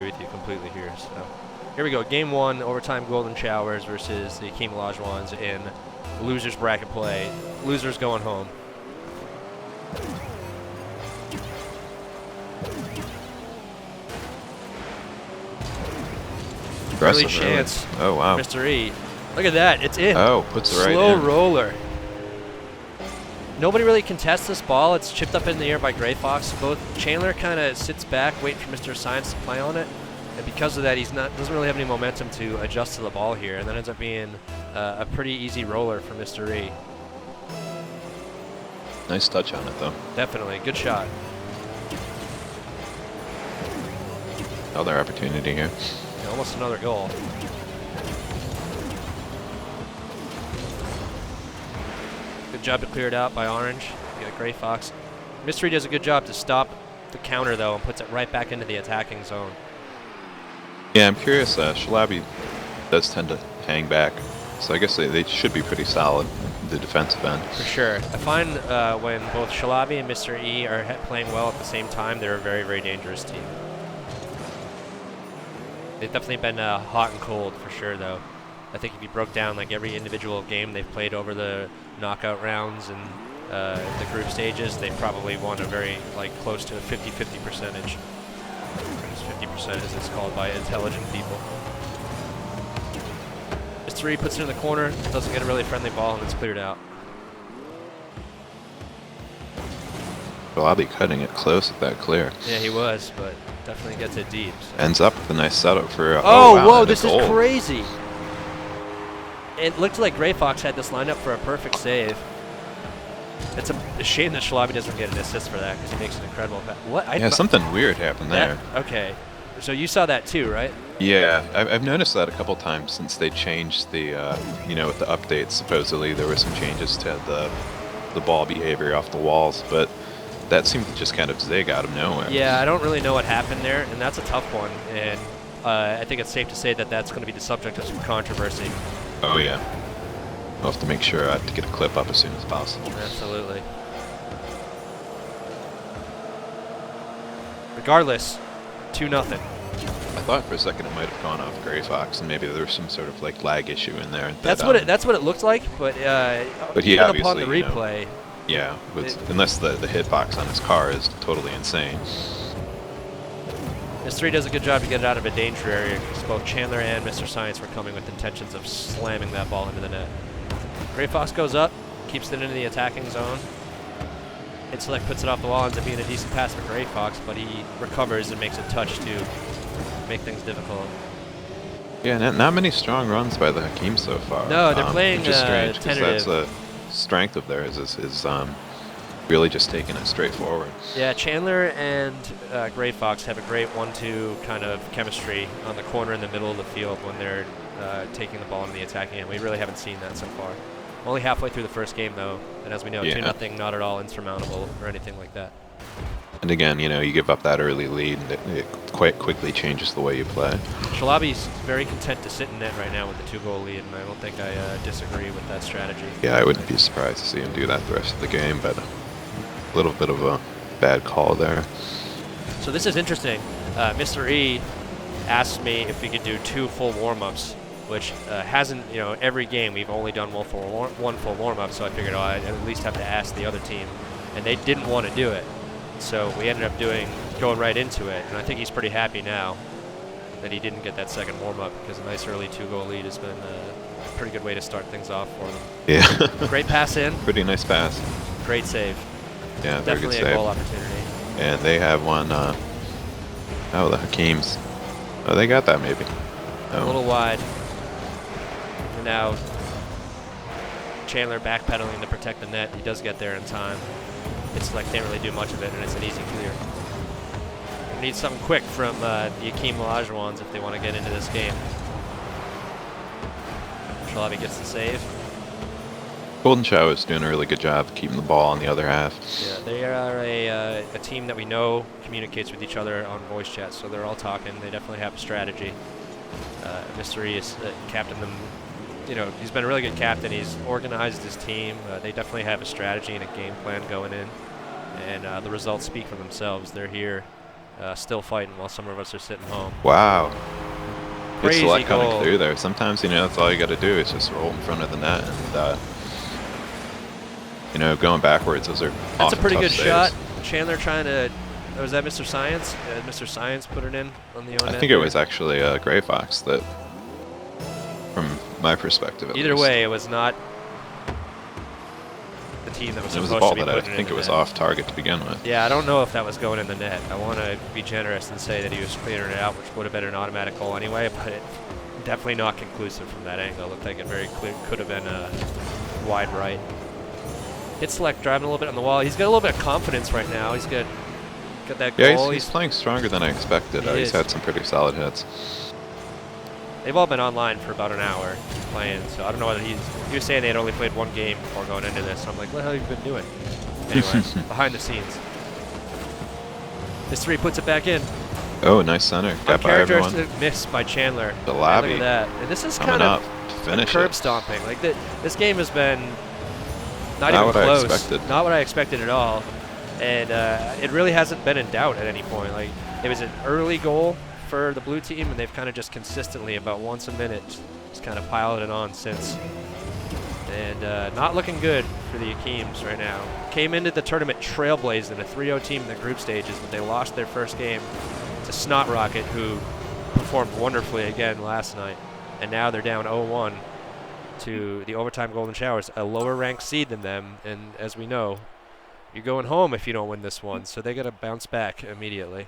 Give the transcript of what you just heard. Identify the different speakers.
Speaker 1: with you completely here. So here we go. Game 1, overtime Golden Showers versus the Hakeem ones in losers bracket play. Losers going home. Early chance.
Speaker 2: Oh, wow.
Speaker 1: Mr. E. Look at that. It's in.
Speaker 2: Oh, puts it right in.
Speaker 1: Slow roller. Nobody really contests this ball. It's chipped up in the air by Gray Fox. Both Chandler kind of sits back, waiting for Mr. Science to play on it. And because of that, doesn't really have any momentum to adjust to the ball here. And that ends up being a pretty easy roller for Mr. E.
Speaker 2: Nice touch on it, though.
Speaker 1: Definitely. Good shot.
Speaker 2: Another opportunity here.
Speaker 1: Yeah, almost another goal. Good job to clear it out by Orange. You got Gray Fox. Mystery does a good job to stop the counter, though, and puts it right back into the attacking zone.
Speaker 2: Yeah, I'm curious. Shalabi does tend to hang back, so I guess they should be pretty solid, the defensive end.
Speaker 1: For sure. I find when both Shalabi and Mr. E are playing well at the same time, they're a very, very dangerous team. They've definitely been hot and cold, for sure, though. I think if you broke down like every individual game they've played over the knockout rounds and the group stages, they probably won a very close to a 50-50 percentage. 50% as it's called by intelligent people. Mr. E puts it in the corner, doesn't get a really friendly ball, and it's cleared out.
Speaker 2: Shalabi cutting it close at that clear.
Speaker 1: Yeah, he was, but definitely gets it deep. So.
Speaker 2: Ends up with a nice setup for.
Speaker 1: Oh,
Speaker 2: wow,
Speaker 1: whoa! This is crazy. It looked like Gray Fox had this lined up for a perfect save. It's a shame that Shalabi doesn't get an assist for that because he makes an incredible pass. What?
Speaker 2: Yeah, something weird happened there.
Speaker 1: Okay. So you saw that too, right?
Speaker 2: Yeah, I've noticed that a couple times since they changed the, with the updates. Supposedly there were some changes to the ball behavior off the walls, but that seemed to just kind of zig out of nowhere.
Speaker 1: Yeah, I don't really know what happened there, and that's a tough one. And I think it's safe to say that that's going to be the subject of some controversy.
Speaker 2: Oh yeah. I'll have to make sure to get a clip up as soon as possible.
Speaker 1: Absolutely. Regardless, 2-0.
Speaker 2: I thought for a second it might have gone off Gray Fox, and maybe there was some sort of lag issue in there.
Speaker 1: That's what it looked like, but
Speaker 2: he
Speaker 1: even
Speaker 2: obviously,
Speaker 1: upon the replay,
Speaker 2: yeah, unless the hitbox on his car is totally insane.
Speaker 1: Mr. 3 does a good job to get it out of a danger area because both Chandler and Mr. Science were coming with intentions of slamming that ball into the net. Gray Fox goes up, keeps it into the attacking zone. Intellect puts it off the wall, ends up being a decent pass for Gray Fox, but he recovers and makes a touch to make things difficult.
Speaker 2: Yeah, not many strong runs by the Hakeems so far.
Speaker 1: No, they're playing
Speaker 2: which is strange,
Speaker 1: tentative.
Speaker 2: That's a strength of theirs is really just taking it straight forward.
Speaker 1: Yeah, Chandler and Gray Fox have a great 1-2 kind of chemistry on the corner in the middle of the field when they're taking the ball into the attacking end. We really haven't seen that so far. Only halfway through the first game, though, and as we know, 2-0, not at all insurmountable or anything like that.
Speaker 2: And again, you give up that early lead, and it quite quickly changes the way you play.
Speaker 1: Shalabi's very content to sit in net right now with the 2-goal lead, and I don't think I disagree with that strategy.
Speaker 2: Yeah, I wouldn't be surprised to see him do that the rest of the game, but a little bit of a bad call there.
Speaker 1: So this is interesting. Mr. E asked me if we could do 2 full warm-ups, which hasn't, every game we've only done one full warm-up, so I figured I'd at least have to ask the other team, and they didn't want to do it. So we ended up going right into it, and I think he's pretty happy now that he didn't get that second warm-up because a nice early 2-goal lead has been a pretty good way to start things off for them.
Speaker 2: Yeah.
Speaker 1: Great pass in.
Speaker 2: Pretty nice pass.
Speaker 1: Great save.
Speaker 2: Yeah, very
Speaker 1: definitely
Speaker 2: good save.
Speaker 1: A goal opportunity.
Speaker 2: And they have one. Oh, the Hakeems. Oh, they got that maybe. Oh.
Speaker 1: A little wide. And now Chandler backpedaling to protect the net. He does get there in time. It's can't really do much of it, and it's an easy clear. We need something quick from the Hakeem Olajuwons if they want to get into this game. Shalabi gets the save.
Speaker 2: Golden Shower is doing a really good job keeping the ball on the other half.
Speaker 1: Yeah, they are a team that we know communicates with each other on voice chat, so they're all talking. They definitely have a strategy. Mr. E has captained them. He's been a really good captain. He's organized his team. They definitely have a strategy and a game plan going in, and the results speak for themselves. They're here still fighting while some of us are sitting home.
Speaker 2: Wow.
Speaker 1: Crazy
Speaker 2: Good select coming
Speaker 1: goal.
Speaker 2: through there. Sometimes, you know, that's all you got to do is just roll in front of the net. And, you know, going backwards, those are
Speaker 1: That's a
Speaker 2: often
Speaker 1: pretty
Speaker 2: tough
Speaker 1: good
Speaker 2: saves.
Speaker 1: shot. Chandler trying to. Oh, was that Mr. Science? Mr. Science put it in on the own
Speaker 2: I
Speaker 1: net
Speaker 2: think it
Speaker 1: there?
Speaker 2: was actually Gray Fox that, from my perspective at
Speaker 1: Either
Speaker 2: least.
Speaker 1: way, it was not the team that was
Speaker 2: It was
Speaker 1: supposed
Speaker 2: a ball
Speaker 1: to be
Speaker 2: that I
Speaker 1: putting it
Speaker 2: think
Speaker 1: in
Speaker 2: it
Speaker 1: the
Speaker 2: was
Speaker 1: net.
Speaker 2: off target to begin with.
Speaker 1: Yeah, I don't know if that was going in the net. I want to be generous and say that he was clearing it out, which would have been an automatic goal anyway, but it definitely not conclusive from that angle. It looked like it very clear could have been wide right. Hit select driving a little bit on the wall. He's got a little bit of confidence right now. He's got that
Speaker 2: Yeah,
Speaker 1: goal.
Speaker 2: he's playing stronger than I expected.
Speaker 1: He
Speaker 2: He's
Speaker 1: is.
Speaker 2: had some pretty solid hits.
Speaker 1: They've all been online for about an hour playing, so I don't know whether he was saying they had only played one game before going into this. So I'm like, what the hell have you been doing? Anyway, behind the scenes. This 3 puts it back in.
Speaker 2: Oh, nice center. Got by everyone.
Speaker 1: Uncharacteristic miss by Chandler.
Speaker 2: The
Speaker 1: And
Speaker 2: lobby.
Speaker 1: look at that. And this is
Speaker 2: Coming
Speaker 1: kind
Speaker 2: up
Speaker 1: of
Speaker 2: to finish
Speaker 1: curb
Speaker 2: it.
Speaker 1: stomping. Like this game has been not
Speaker 2: Not
Speaker 1: even
Speaker 2: what I
Speaker 1: close.
Speaker 2: expected.
Speaker 1: Not what I expected at all. And it really hasn't been in doubt at any point. Like it was an early goal for the blue team, and they've kind of just consistently about once a minute just kind of piled it on since. And not looking good for the Hakeems right now. Came into the tournament trailblazing, a 3-0 team in the group stages, but they lost their first game to Snot Rocket, who performed wonderfully again last night. And now they're down 0-1 to the overtime Golden Showers, a lower ranked seed than them. And as we know, you're going home if you don't win this one, so they got to bounce back immediately.